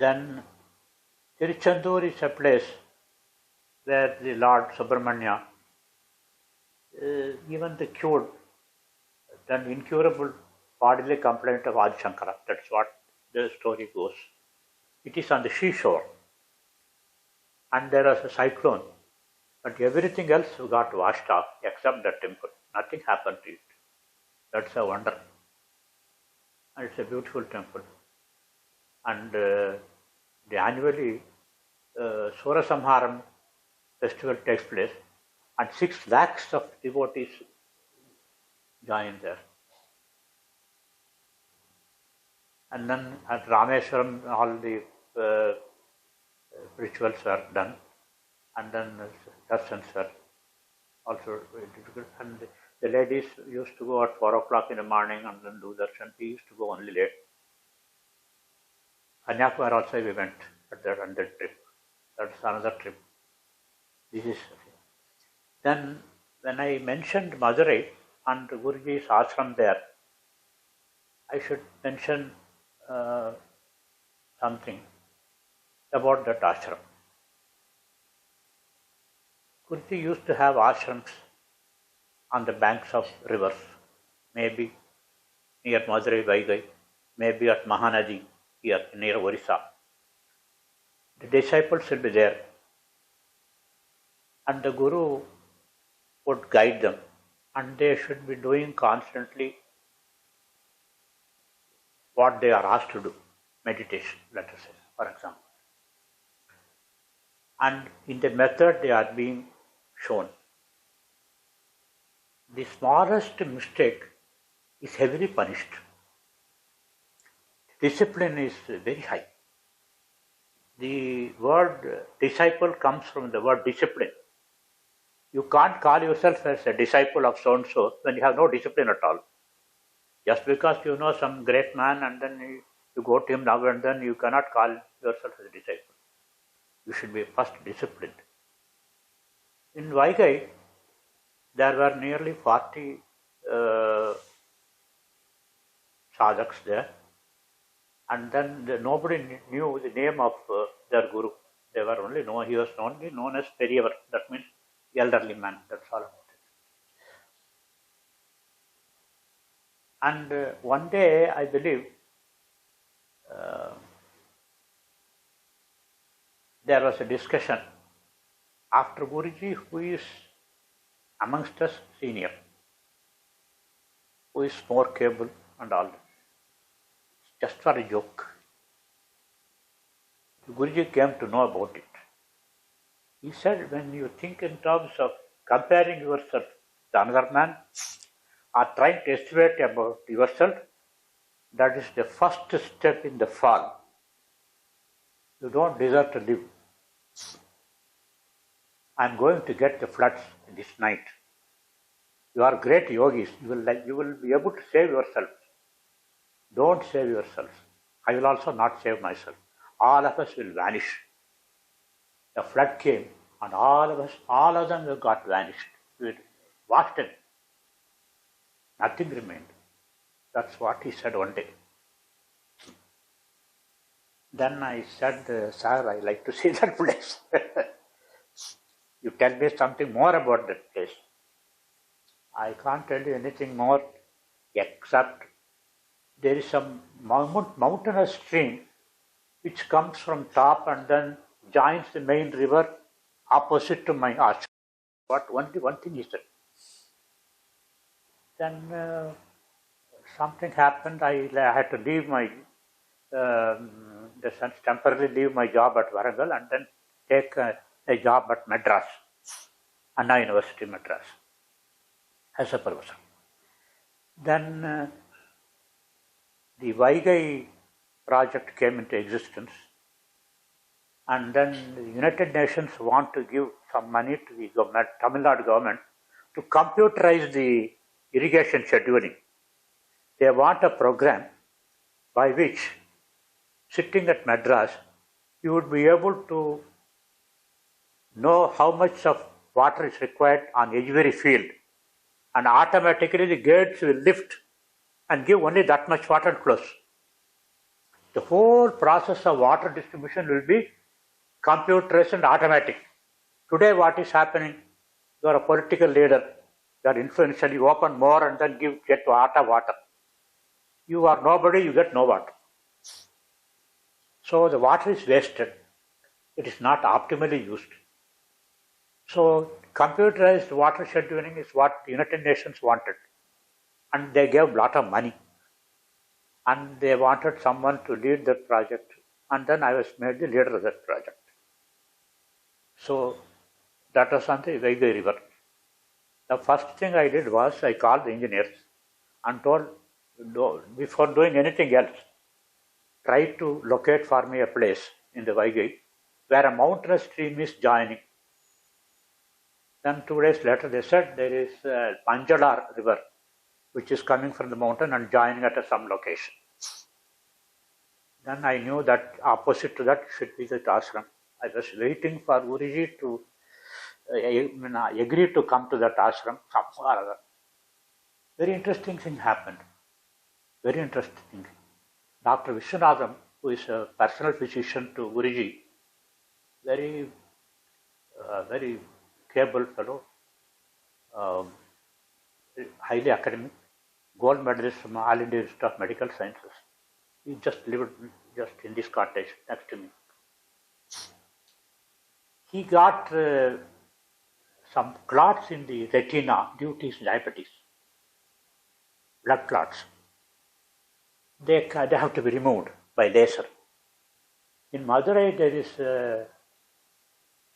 Then Tiruchendur is a place where the Lord Subramanya, even the cured, an incurable bodily complaint of Adi Shankara. That's what the story goes. It is on the seashore, and there was a cyclone, but everything else got washed off except the temple. Nothing happened to it. That's a wonder. And it's a beautiful temple. And the annually Surasamharam festival takes place, and 6 lakhs of devotees join there. And then at Rameswaram, all the rituals were done, and then darshans were also very difficult. And the ladies used to go at 4 o'clock in the morning and then do darshan. We used to go only late. Kanyakumari also we went at that on that trip. That's another trip. This is then when I mentioned Madurai and Guruji's ashram there, I should mention something about that ashram. Guruji used to have ashrams on the banks of rivers, maybe near Madurai Vaigai, maybe at Mahanadi here near Orissa. The disciples will be there, and the Guru would guide them, and they should be doing constantly what they are asked to do, meditation, let us say, for example. And in the method they are being shown. The smallest mistake is heavily punished. Discipline is very high. The word disciple comes from the word discipline. You can't call yourself as a disciple of so-and-so when you have no discipline at all. Just because you know some great man and then you go to him now and then, you cannot call yourself as a disciple. You should be first disciplined. In Vaigai, there were nearly 40 sadhaks there, and then nobody knew the name of their guru. They were only known, he was only known as Periyavar, that means elderly man, that's all about it. And one day, I believe, there was a discussion after Guruji, who is amongst us senior, who is more capable and all. Just for a joke. Guruji came to know about it. He said, when you think in terms of comparing yourself to another man or trying to estimate about yourself, that is the first step in the fall. You don't deserve to live. I am going to get the floods this night. You are great yogis. You will be able to save yourself. Don't save yourself. I will also not save myself. All of us will vanish. The flood came and all of them got vanished. We washed it. Nothing remained. That's what he said one day. Then I said, sir, I like to see that place. You tell me something more about that place. I can't tell you anything more except there is some mountainous stream which comes from top and then joins the main river opposite to my ashram. Only one thing is that. Then something happened. I had to leave my temporarily leave my job at Warangal and then take a job at Madras, Anna University, Madras, as a professor. Then the Vaigai project came into existence, and then the United Nations want to give some money to the government, Tamil Nadu government, to computerize the irrigation scheduling. They want a program by which, sitting at Madras, you would be able to know how much of water is required on every field, and automatically the gates will lift and give only that much water close. The whole process of water distribution will be computerized and automatic. Today what is happening? You are a political leader, you are influential, you open more and then get water. You are nobody, you get no water. So the water is wasted. It is not optimally used. So computerized water scheduling is what the United Nations wanted. And they gave a lot of money. And they wanted someone to lead that project. And then I was made the leader of that project. So that was on the Vaigai River. The first thing I did was I called the engineers and told, before doing anything else, try to locate for me a place in the Vaigai where a mountainous stream is joining. Then 2 days later they said there is a Panjalar river which is coming from the mountain and joining at some location. Then I knew that opposite to that should be the ashram. I was waiting for Guruji to agree to come to that ashram somehow or other. Very interesting thing happened. Very interesting thing. Dr. Vishwanathan, who is a personal physician to Guruji, very capable fellow, highly academic, gold medalist from All India Institute of Medical Sciences. He just lived just in this cottage next to me. He got some clots in the retina due to his diabetes, blood clots. They have to be removed by laser. In Madurai there is a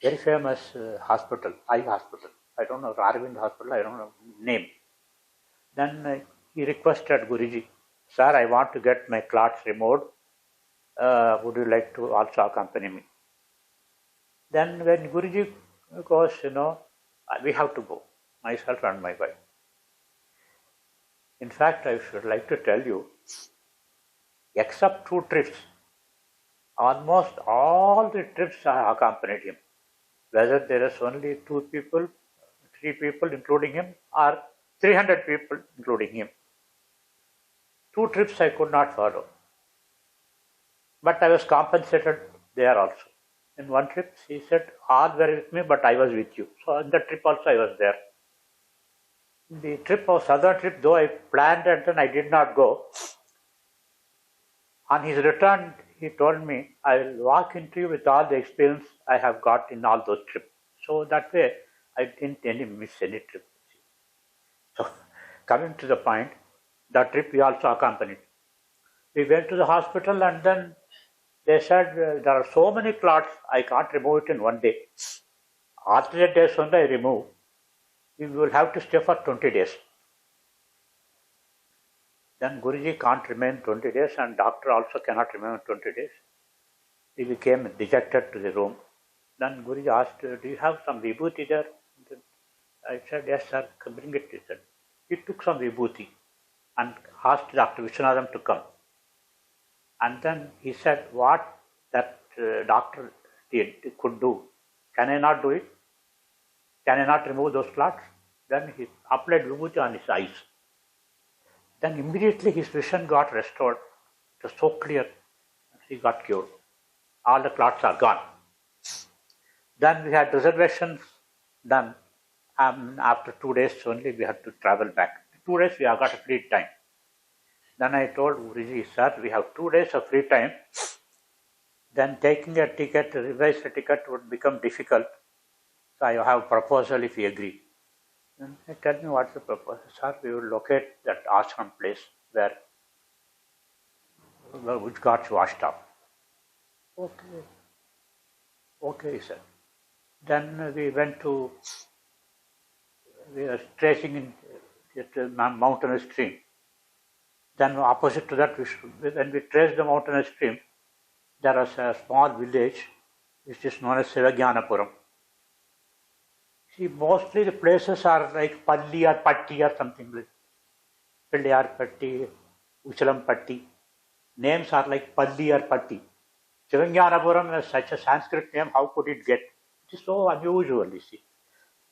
very famous hospital, eye hospital. I don't know, Raghavendran hospital, I don't know name. Then he requested Guruji, sir, I want to get my clots removed. Would you like to also accompany me? Then when Guruji goes, we have to go, myself and my wife. In fact, I should like to tell you, except 2 trips, almost all the trips I accompanied him. Whether there is only 2 people, 3 people including him, or 300 people including him. 2 trips I could not follow. But I was compensated there also. In 1 trip, he said, all were with me, but I was with you. So in that trip also I was there. The trip was southern trip, though I planned and then I did not go. On his return, he told me, I will walk into you with all the experience I have got in all those trips. So that way, I didn't miss any trip. So coming to the point, that trip we also accompanied. We went to the hospital and then they said, there are so many clots, I can't remove it in 1 day. Alternate days only I remove. We will have to stay for 20 days. Then Guruji can't remain 20 days and doctor also cannot remain 20 days. He became dejected to the room. Then Guruji asked, do you have some vibhuti there? I said, yes sir, bring it, he said. He took some vibhuti and asked Dr. Vishwanathan to come. And then he said, what that doctor could do, can I not do it? Can I not remove those clots? Then he applied vibhuti on his eyes. Then immediately his vision got restored. It was so clear. He got cured. All the clots are gone. Then we had reservations done. After 2 days only we had to travel back. 2 days we have got a free time. Then I told Guruji, sir, we have 2 days of free time. Then taking a ticket, revise a ticket would become difficult. So I have a proposal if you agree. Then he tell me what's the proposal. Sir, we will locate that ashram place where which got washed up. Okay. Okay, he said. Then we went to, we were tracing in a mountainous stream. Then opposite to that, when we traced the mountainous stream, there was a small village which is known as Sivagnanapuram. See, mostly the places are like Palli or Patti or something like Pillayar Patti, Uchalam Patti. Names are like Palli or Patti. Sivagnanapuram is such a Sanskrit name, how could it get? It is so unusual, you see.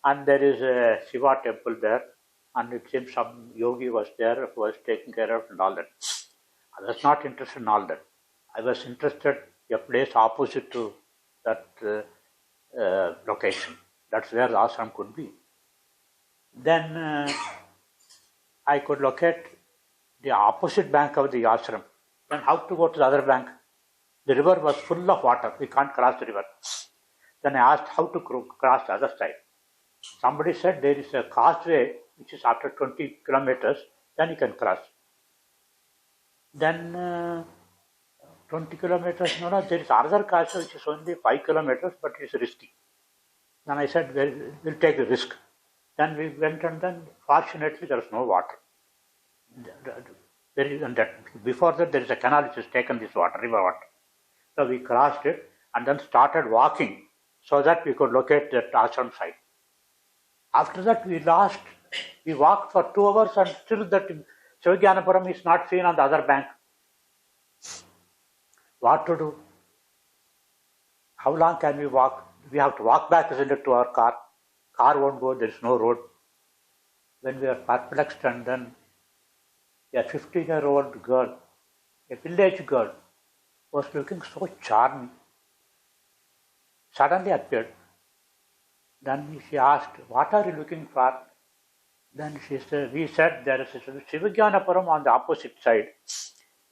And there is a Shiva temple there, and it seems some yogi was there who was taking care of and all that. I was not interested in all that. I was interested a place opposite to that location. That's where the ashram could be. Then I could locate the opposite bank of the ashram. Then how to go to the other bank? The river was full of water. We can't cross the river. Then I asked how to cross the other side. Somebody said there is a causeway which is after 20 kilometers, then you can cross. Then 20 kilometers, no, there is another causeway which is only 5 kilometers, but it is risky. Then I said, we'll take the risk. Then we went, and then fortunately there was no water. Before that there is a canal which has taken this water, river water. So we crossed it and then started walking so that we could locate that ashram site. After that we walked for 2 hours and still that Sivagnanapuram is not seen on the other bank. What to do? How long can we walk? We have to walk back, isn't it, to our car? Car won't go, there is no road. When we are perplexed, and then a 15-year-old girl, a village girl, was looking so charming, suddenly appeared. Then she asked, what are you looking for? Then we said, there is a Sivagnanapuram on the opposite side.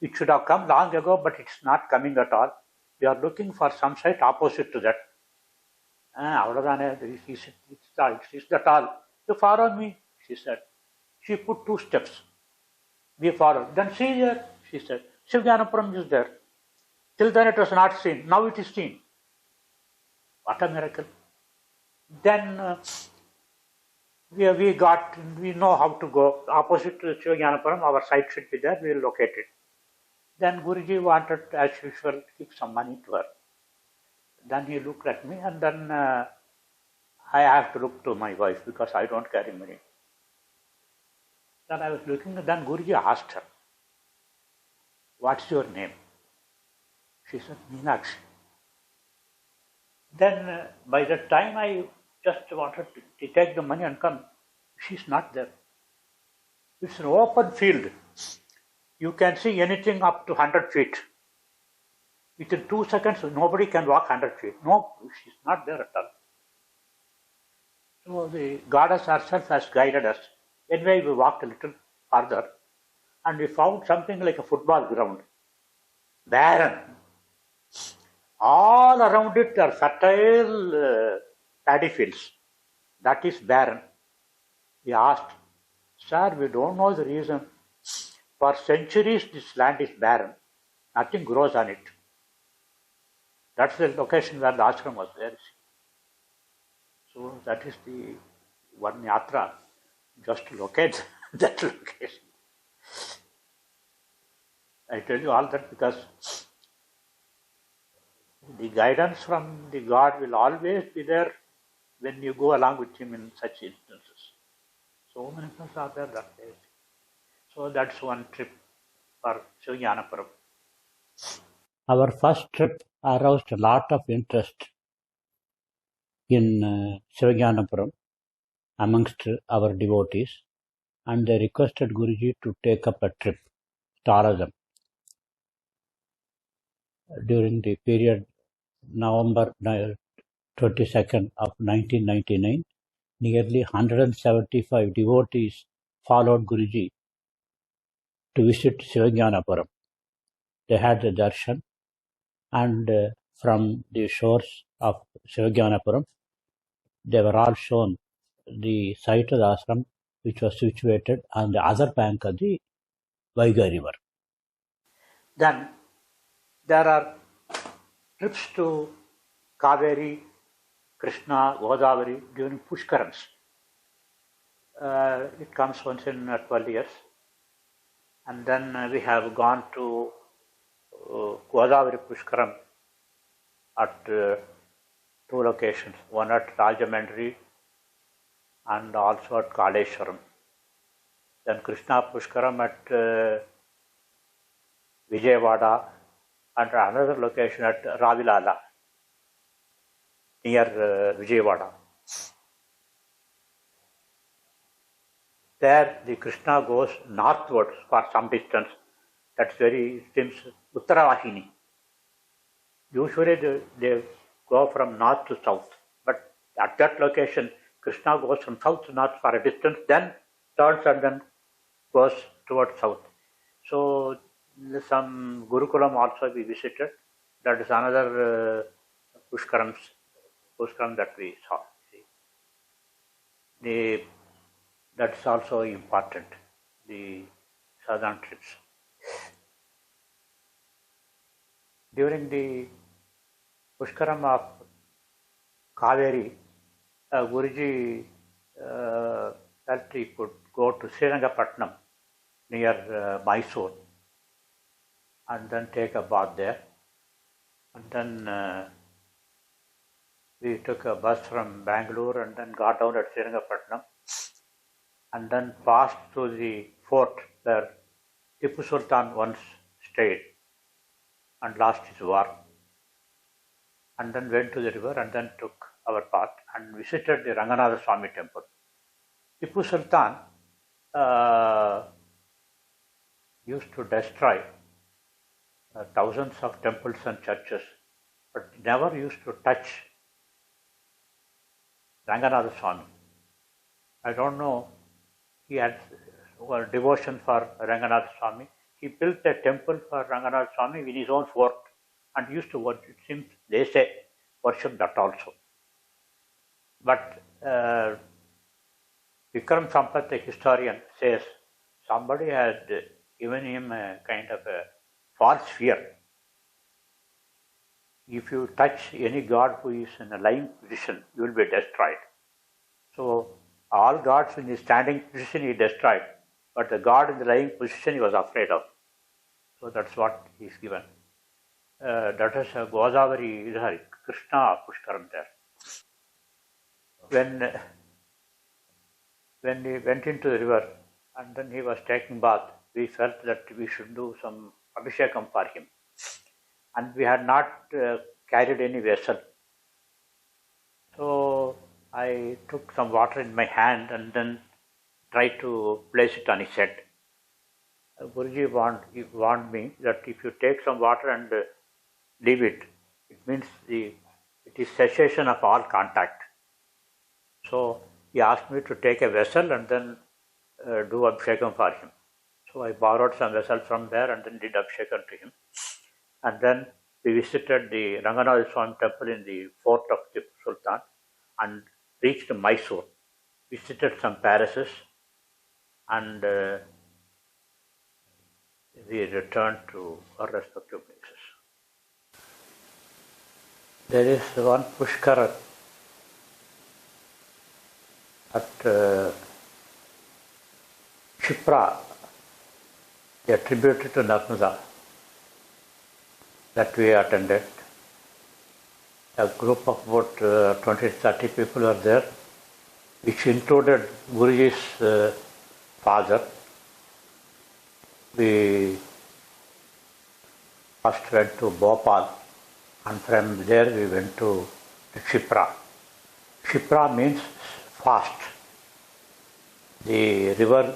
It should have come long ago, but it's not coming at all. We are looking for some site opposite to that. It's that all. You follow me, she said. She put 2 steps. We followed. Then see here, she said. Sivagnanapuram is there. Till then it was not seen. Now it is seen. What a miracle. Then we know how to go. Opposite to Sivagnanapuram, our site should be there. We will locate it. Then Guruji wanted, as usual, to give some money to her. Then he looked at me, and then I have to look to my wife because I don't carry money. Then I was looking, and then Guruji asked her, what's your name? She said, Meenakshi. Then by the time I just wanted to take the money and come, she's not there. It's an open field. You can see anything up to 100 feet. Within 2 seconds, nobody can walk 100 feet. No, she's not there at all. So the goddess herself has guided us. Anyway, we walked a little further and we found something like a football ground. Barren. All around it are fertile paddy fields. That is barren. We asked, sir, we don't know the reason. For centuries, this land is barren. Nothing grows on it. That's the location where the ashram was there. So that is the one yatra, just to locate that location. I tell you all that because the guidance from the God will always be there when you go along with Him in such instances. So many things are there that day. So that's one trip for Sivagnanapuram. Our first trip aroused a lot of interest in Sivagnanapuram amongst our devotees, and they requested Guruji to take up a trip, tourism. During the period November 22nd of 1999, nearly 175 devotees followed Guruji to visit Sivagnanapuram. They had the darshan, and from the shores of Sivagnanapuram, they were all shown the site of the ashram, which was situated on the other bank of the Vaigai river. Then there are trips to Kaveri, Krishna, Godavari during Pushkarams. It comes once in 12 years. And then we have gone to Godavari Pushkaram at 2 locations, one at Rajamandri and also at Kaleshwaram. Then Krishna Pushkaram at Vijayawada and another location at Ravilala near Vijayawada. There the Krishna goes northwards for some distance. That's very, it seems, Uttaravahini. Usually they go from north to south, but at that location, Krishna goes from south to north for a distance, then turns and then goes towards south. So some Gurukulam also we visited. That is another Pushkaram that we saw. That's also important, the southern trips. During the Pushkaram of Kaveri, Guruji felt he could go to Sivagnanapuram near Mysore and then take a bath there. And then we took a bus from Bangalore and then got down at Sivagnanapuram and then passed through the fort where Tipu Sultan once stayed and lost his war, and then went to the river and then took our path and visited the Ranganatha Swami temple. Tipu Sultan used to destroy thousands of temples and churches, but never used to touch Ranganatha Swami. I don't know, he had devotion for Ranganatha Swami. He built a temple for Ranganatha Swami in his own fort and used to worship, it seems they say, worship that also. But Vikram Sampath, the historian, says somebody had given him a kind of a false fear. If you touch any god who is in a lying position, you will be destroyed. So all gods in his standing position he destroyed, but the god in the lying position he was afraid of. So that's what he is given. That is a Godavari, Krishna Pushkaram there. When he went into the river and then he was taking bath, we felt that we should do some abhishekam for him. And we had not carried any vessel. So I took some water in my hand and then tried to place it on his head. Guruji warned me that if you take some water and leave it, it means it is cessation of all contact. So he asked me to take a vessel and then do abhishekam for him. So I borrowed some vessel from there and then did abhishekam to him. And then we visited the Ranganatha Swami temple in the fort of Tipu Sultan and reached Mysore. Visited some palaces and we returned to our respective places. There is one Pushkara at Shipra, attributed to Narmada, that we attended. A group of about 20-30 people were there, which included Guruji's father. We first went to Bhopal and from there we went to Shipra. Shipra means fast. The river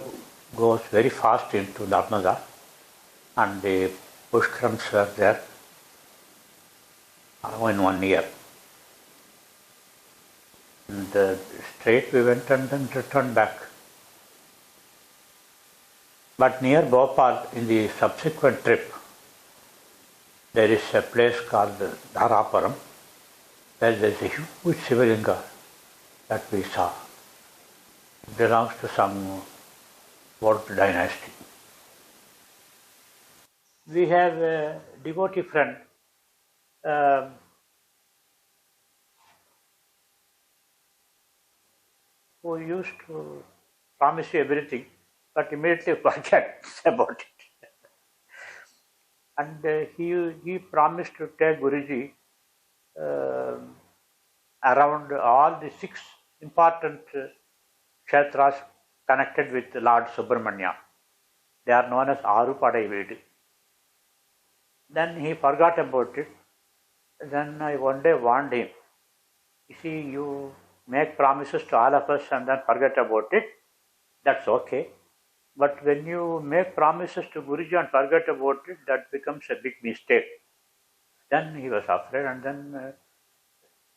goes very fast into Narmada and the Pushkarams were there in 1 year. And straight we went and then returned back. But near Bhopal, in the subsequent trip, there is a place called Dharapuram, where there is a huge Sivalinga that we saw. It belongs to some old dynasty. We have a devotee friend who used to promise you everything, but immediately forget about it. And he promised to take Guruji around all the 6 important Yatras connected with Lord Subramanya. They are known as Arupadai Vedu. Then he forgot about it. Then I one day warned him, you see, you make promises to all of us and then forget about it, that's okay. But when you make promises to Guruji and forget about it, that becomes a big mistake. Then he was afraid, and then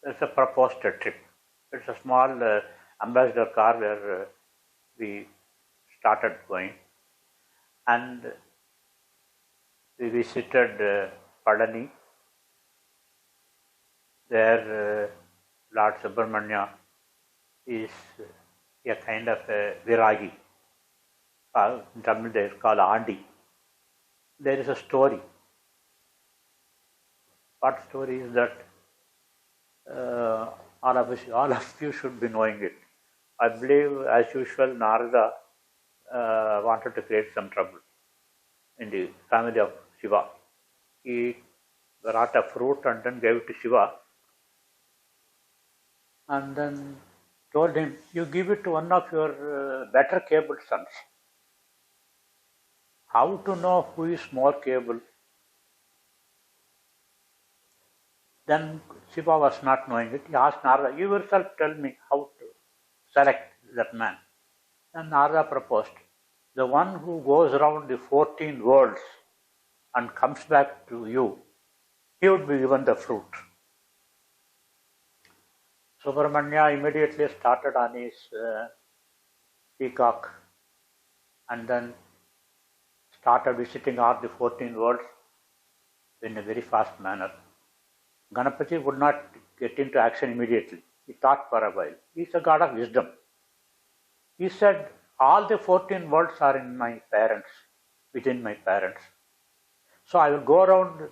there's a proposed trip. It's a small ambassador car where we started going, and we visited Padani. There, Lord Subramanya is a kind of a viragi. In Tamil, they call Andi. There is a story. What story is that? All of you should be knowing it. I believe, as usual, Narada wanted to create some trouble in the family of Shiva. He brought a fruit and then gave it to Shiva, and then told him, "You give it to one of your better capable sons." How to know who is more capable? Then Shiva was not knowing it. He asked Narada, "You yourself tell me how to select that man." And Narada proposed, "The one who goes around the 14 worlds and comes back to you, he would be given the fruit." Subramanya immediately started on his peacock and then started visiting all the 14 worlds in a very fast manner. Ganapati would not get into action immediately. He thought for a while. He is a god of wisdom. He said, "All the 14 worlds are in my parents, within my parents. So I will go around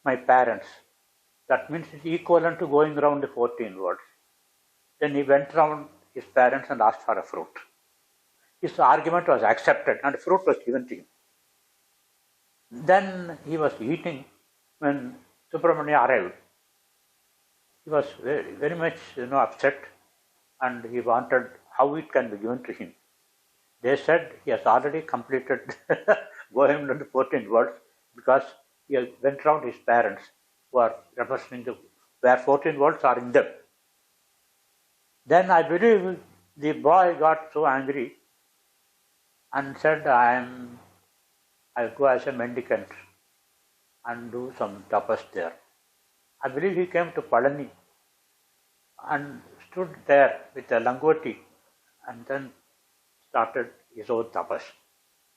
my parents." That means it's equivalent to going around the 14 worlds. Then he went around his parents and asked for a fruit. His argument was accepted and fruit was given to him. Then he was eating when Subramanya arrived. He was very, very much upset, and he wanted how it can be given to him. They said he has already completed going into 14 worlds because he went around his parents who are representing where 14 worlds are in them. Then I believe the boy got so angry and said, I'll go as a mendicant and do some tapas there. I believe he came to Padani and stood there with a langoti and then started his own tapas.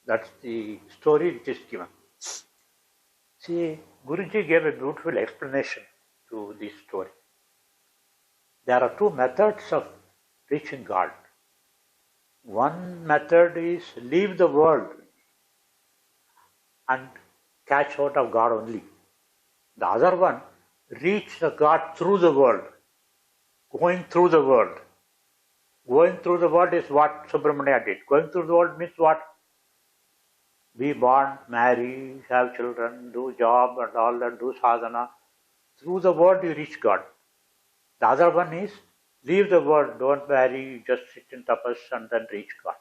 That's the story which is given. See, Guruji gave a beautiful explanation to this story. There are two methods of reaching God. One method is leave the world and catch hold of God only. The other one, reach the God through the world, going through the world. Going through the world is what Subramanya did. Going through the world means what? Be born, marry, have children, do job and all that, do sadhana. Through the world you reach God. The other one is leave the world, don't marry, just sit in tapas and then reach God.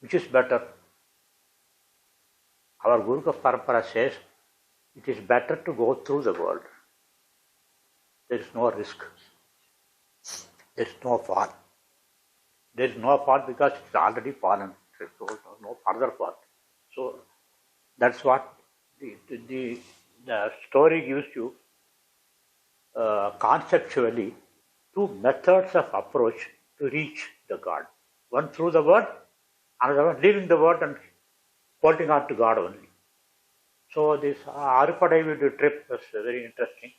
Which is better? Our Guru Parampara says it is better to go through the world. There is no risk. There is no fall. There is no fall because it is already fallen. There is no further fall. So that's what the story gives you conceptually two methods of approach to reach the God. One through the word, another one leaving the word and holding on to God only. So this Arupadavidu trip was very interesting.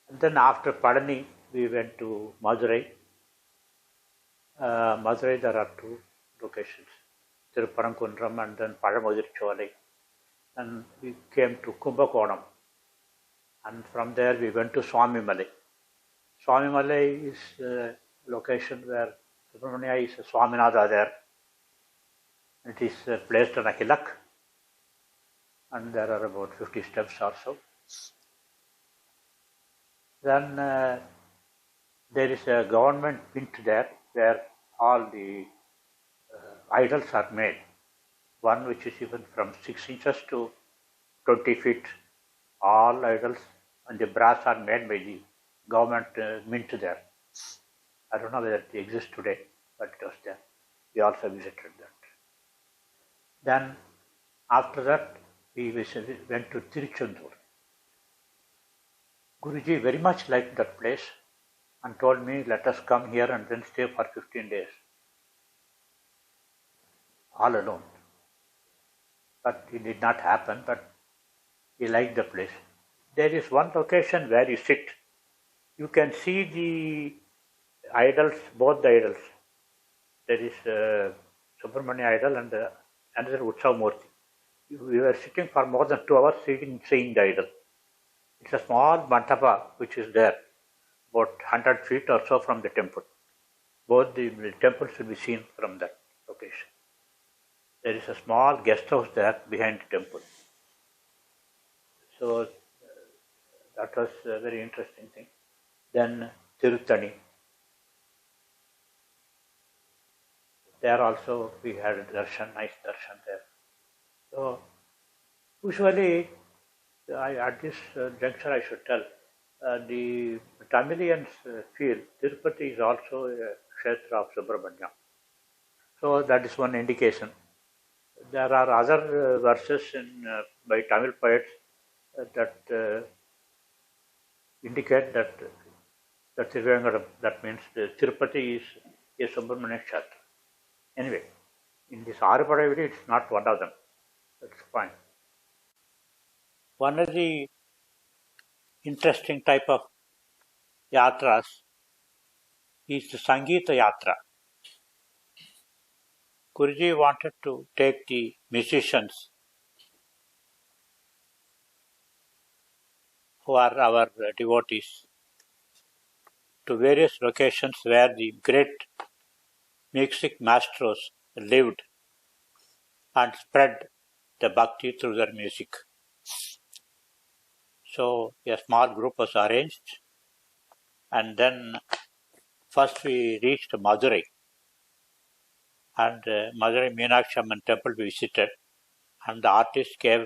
And then after Padani, we went to Madurai. Madurai, there are two locations, Tiruparankuntram and then Padamudiricholai. And we came to Kumbakonam. And from there we went to Swamimalai. Swamimalai is a location where Subramanya is a Swaminatha there. It is placed on a hillock and there are about 50 steps or so. Then there is a government mint there where all the idols are made. One which is even from 6 inches to 20 feet. All idols and the brass are made by the government mint there. I don't know whether it exists today, but it was there. We also visited that. Then after that we went to Tiruchendur. Guruji very much liked that place and told me, let us come here and then stay for 15 days. All alone. But it did not happen, but he liked the place. There is one location where you sit. You can see the idols, both the idols. There is Subramanya idol and another Utsav Murti. We were sitting for more than 2 hours seeing the idol. It's a small mandapa which is there, about 100 feet or so from the temple. Both the temples will be seen from that location. There is a small guest house there behind the temple. So that was a very interesting thing. Then Tirutani. There also we had a darshan, nice darshan there. So usually, at this juncture I should tell, the Tamilians feel Tirupati is also a kshetra of Subramanya. So that is one indication. There are other verses by Tamil poets that indicate that Sivagnanapuram, that means Tirupati is a Subramanya kshetra. Anyway, in this Arapadavidi, it's not one of them. That's fine. One of the interesting type of yatras is the Sangeetha Yatra. Guruji wanted to take the musicians who are our devotees to various locations where the great music maestros lived and spread the bhakti through their music. So a small group was arranged, and then first we reached Madurai, and Madurai Meenakshi Amman temple we visited, and the artist gave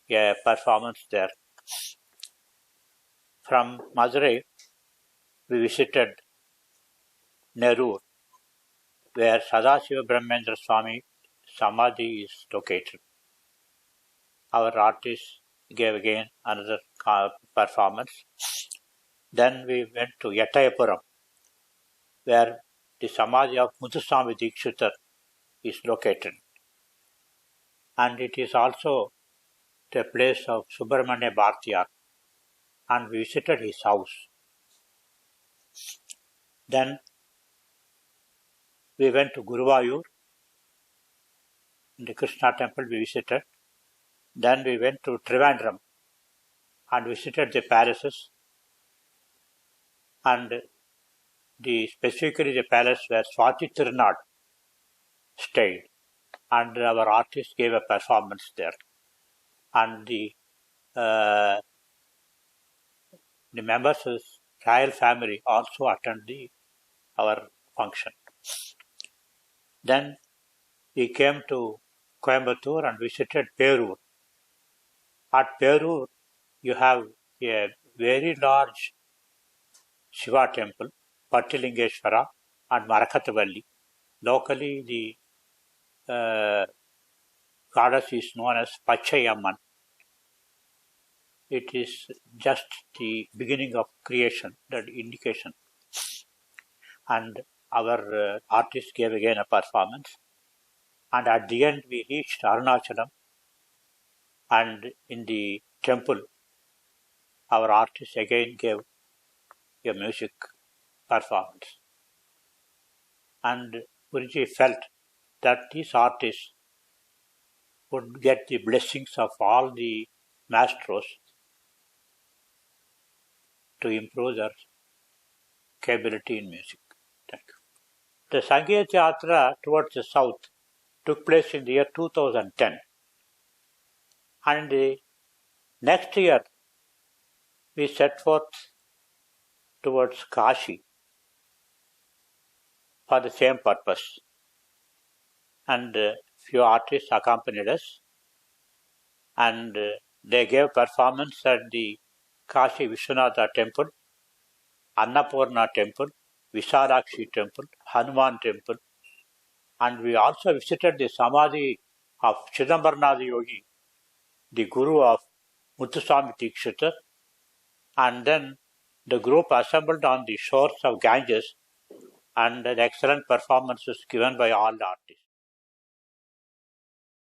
a performance there. From Madurai we visited Nerur, where Sadasiva Brahmendra Swami Samadhi is located. Our artist gave again another performance. Then we went to Yatayapuram, where the Samadhi of Muthuswami Dikshitar is located. And it is also the place of Subramanya Bhartiyar, and we visited his house. Then we went to Guruvayur, in the Krishna temple we visited. Then we went to Trivandrum and visited the palaces, and specifically the palace where Swati Tirunad stayed, and our artist gave a performance there. And the members of the royal family also attended our function. Then we came to Coimbatore and visited Perur. At Perur, you have a very large Shiva temple, Pattilingeshwara and Marakathavalli. Locally, the goddess is known as Pachayamman. It is just the beginning of creation, that indication. And our artist gave again a performance. And at the end, we reached Arunachalam. And in the temple, our artist again gave a music performance. And Guruji felt that these artists would get the blessings of all the maestros to improve their capability in music. Thank you. The Sangeetha Yatra towards the south took place in the year 2010. And the next year, we set forth towards Kashi for the same purpose. And few artists accompanied us, and they gave performance at the Kashi Vishwanatha temple, Annapurna temple, Visalakshi temple, Hanuman temple, and we also visited the Samadhi of Chidambaranatha Yogi, the Guru of Muthuswami Dikshitar, And then the group assembled on the shores of Ganges, and an excellent performance was given by all the artists.